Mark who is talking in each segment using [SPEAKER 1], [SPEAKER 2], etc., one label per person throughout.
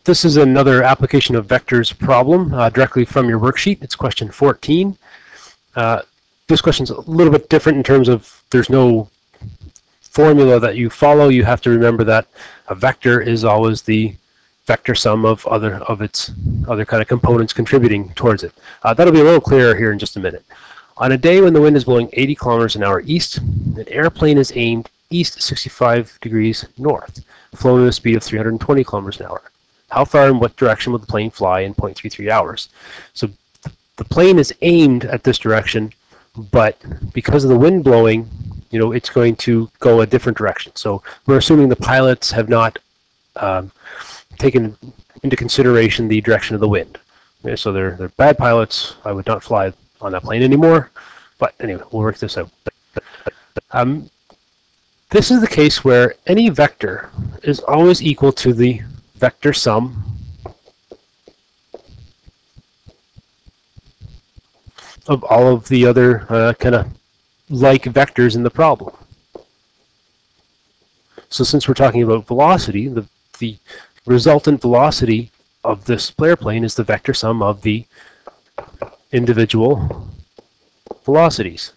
[SPEAKER 1] This is another application of vectors problem directly from your worksheet. It's question 14. This question is a little bit different in terms of there's no formula that you follow. You have to remember that a vector is always the vector sum of its other kind of components contributing towards it. That'll be a little clearer here in just a minute. On a day when the wind is blowing 80 kilometers an hour east, an airplane is aimed east 65 degrees north, flowing at a speed of 320 kilometers an hour. How far and what direction will the plane fly in 0.33 hours? So the plane is aimed at this direction, but because of the wind blowing, it's going to go a different direction. So we're assuming the pilots have not taken into consideration the direction of the wind. Okay, so they're bad pilots. I would not fly on that plane anymore. But anyway, we'll work this out. This is the case where any vector is always equal to the vector sum of all of the other kind of like vectors in the problem. So since we're talking about velocity, the resultant velocity of this airplane is the vector sum of the individual velocities.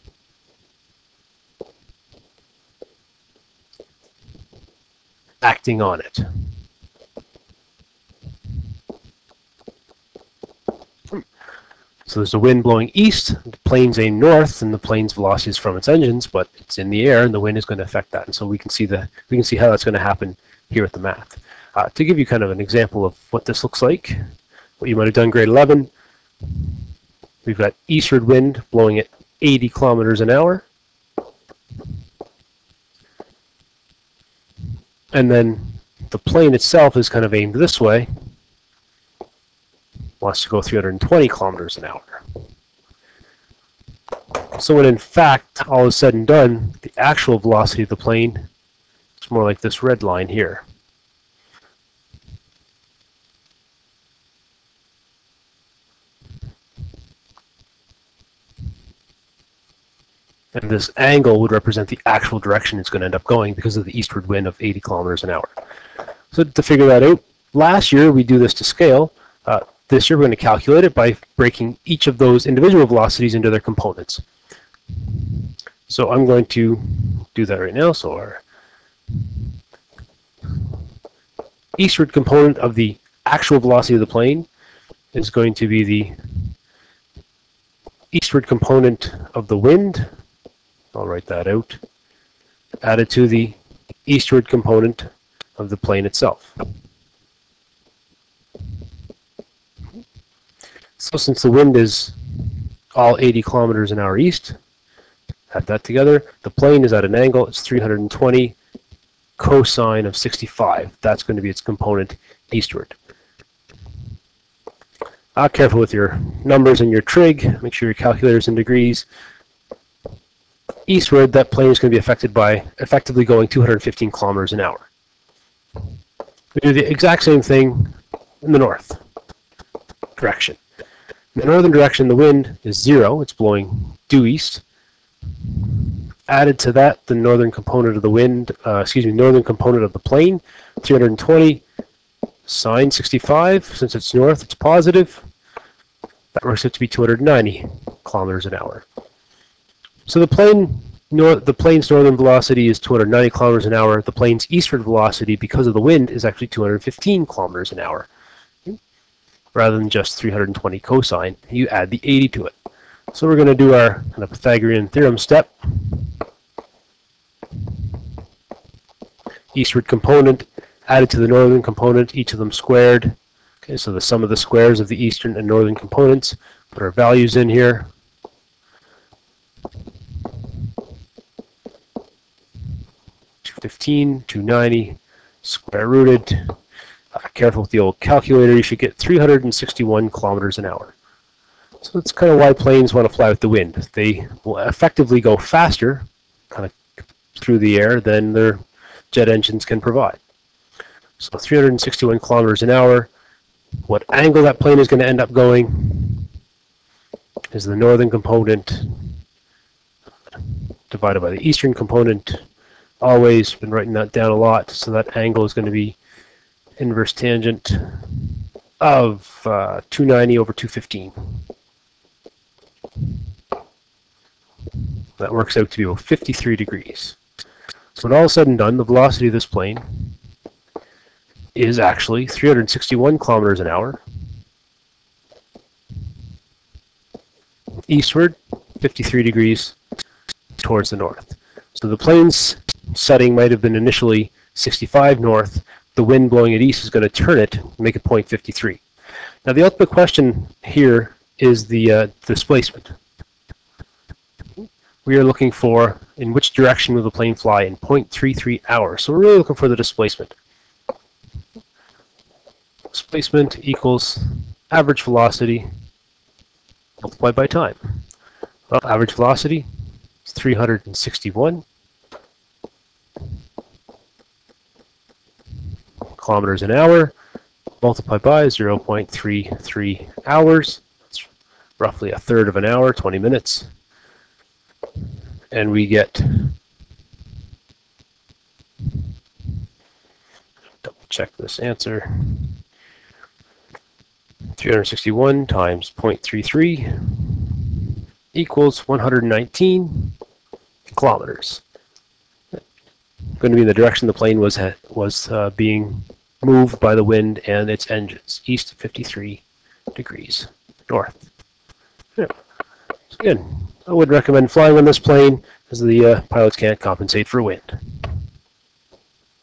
[SPEAKER 1] Acting on it. So there's a wind blowing east, the plane's aimed north, and the plane's velocity is from its engines, but it's in the air, and the wind is going to affect that. And so we can see how that's going to happen here with the math. To give you kind of an example of what this looks like, what you might have done grade 11, we've got eastward wind blowing at 80 kilometers an hour, and then the plane itself is kind of aimed this way. Wants to go 320 kilometers an hour. So when in fact all is said and done, the actual velocity of the plane is more like this red line here. And this angle would represent the actual direction it's going to end up going because of the eastward wind of 80 kilometers an hour. So to figure that out, last year we do this to scale. This year we're going to calculate it by breaking each of those individual velocities into their components. So I'm going to do that right now. So our eastward component of the actual velocity of the plane is going to be the eastward component of the wind. I'll write that out. Added to the eastward component of the plane itself. So since the wind is all 80 kilometers an hour east, add that together. The plane is at an angle. It's 320 cosine of 65. That's going to be its component eastward. Careful with your numbers and your trig. Make sure your calculator's in degrees. Eastward, that plane is going to be affected by effectively going 215 kilometers an hour. We do the exact same thing in the north direction. In the northern direction, the wind is 0. It's blowing due east. Added to that, the northern component of the wind, northern component of the plane, 320 sine 65. Since it's north, it's positive. That works out to be 290 kilometers an hour. So the plane's northern velocity is 290 kilometers an hour. The plane's eastward velocity, because of the wind, is actually 215 kilometers an hour. Rather than just 320 cosine, you add the 80 to it. So we're going to do our kind of Pythagorean theorem step. Eastward component added to the northern component, each of them squared. Okay, so the sum of the squares of the eastern and northern components. Put our values in here. $215, 290, square rooted. Careful with the old calculator, you should get 361 kilometers an hour. So that's kind of why planes want to fly with the wind. They will effectively go faster, kind of through the air, than their jet engines can provide. So 361 kilometers an hour. What angle that plane is going to end up going is the northern component divided by the eastern component. Always been writing that down a lot, so that angle is going to be inverse tangent of 290 over 215. That works out to be about 53 degrees. So when all is said and done, the velocity of this plane is actually 361 kilometers an hour eastward, 53 degrees towards the north. So the plane's setting might have been initially 65 north. The wind blowing at east is going to turn it, make it point 53. Now the ultimate question here is the displacement. We are looking for in which direction will the plane fly in 0.33 hours. So we're really looking for the displacement. Displacement equals average velocity multiplied by time. Well, average velocity is 361 kilometers an hour multiplied by 0.33 hours. That's roughly a third of an hour, 20 minutes. And we get, double check this answer, 361 times 0.33 equals 119 kilometers. Going to be in the direction the plane was being moved by the wind and its engines, east of 53 degrees north. Yeah. So again, I would recommend flying on this plane as the pilots can't compensate for wind.